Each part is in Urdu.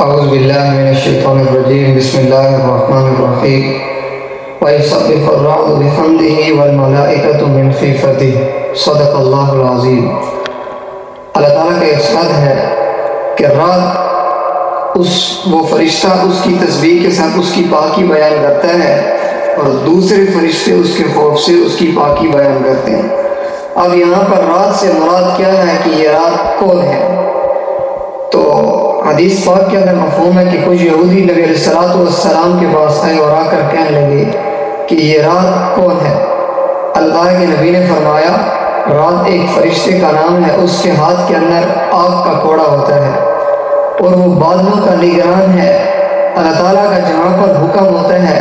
اعوذ باللہ من الشیطان الرجیم بسم اللہ الرحمن الرحیم وَيُسَبِّحُ الرَّعْدُ بِحَمْدِهِ وَالْمَلَائِكَةُ مِنْ خِیفَتِهِ صدق اللہ العظیم۔ اللہ تعالیٰ کا ارشاد ہے کہ رات وہ فرشتہ اس کی تسبیح کے ساتھ اس کی پاکی بیان کرتا ہے اور دوسرے فرشتے اس کے خوف سے اس کی پاکی بیان کرتے ہیں۔ اب یہاں پر رات سے مراد کیا ہے کہ یہ رات کون ہے؟ تو حدیث پاک کے اندر مفہوم ہے کہ کچھ یہودی نبی علیہ السلام کے پاس آئے اور آ کر کہنے لگے کہ یہ رات کون ہے؟ اللہ کے نبی نے فرمایا رات ایک فرشتے کا نام ہے، اس کے ہاتھ کے اندر آگ کا کوڑا ہوتا ہے اور وہ بادلوں کا نگران ہے۔ اللہ تعالیٰ کا جہاں پر حکم ہوتا ہے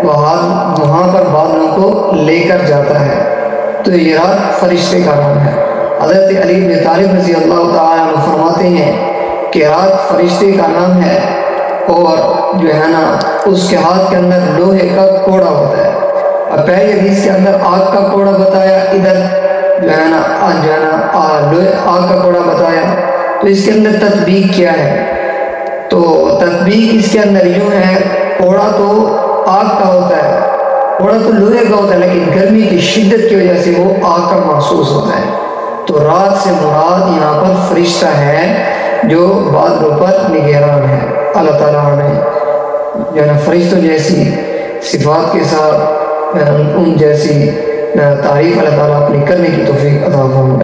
وہاں پر بادلوں کو لے کر جاتا ہے، تو یہ رات فرشتے کا نام ہے۔ حضرت علی بن طالب رضی اللہ تعالیٰ عنہ فرماتے ہیں کہ رات فرشتے کا نام ہے اور جو ہے نا اس کے ہاتھ کے اندر لوہے کا کوڑا ہوتا ہے۔ اب پہلی حدیث کے اندر آگ کا کوڑا بتایا، ادھر جو ہے نا آگ کا کوڑا بتایا، تو اس کے اندر تطبیق کیا ہے؟ تو تطبیق اس کے اندر یوں ہے، کوڑا تو آگ کا ہوتا ہے، کوڑا تو لوہے کا ہوتا ہے، لیکن گرمی کی شدت کی وجہ سے وہ آگ کا محسوس ہوتا ہے۔ تو رات سے مراد یہاں پر فرشتہ ہے جو بادلوں پر نگران ہے۔ اللہ تعالیٰ ہمیں جو ہے نا فرشتوں جیسی صفات کے ساتھ ان جیسی تعریف اللہ تعالیٰ اپنی کرنے کی توفیق عطا فرمائے۔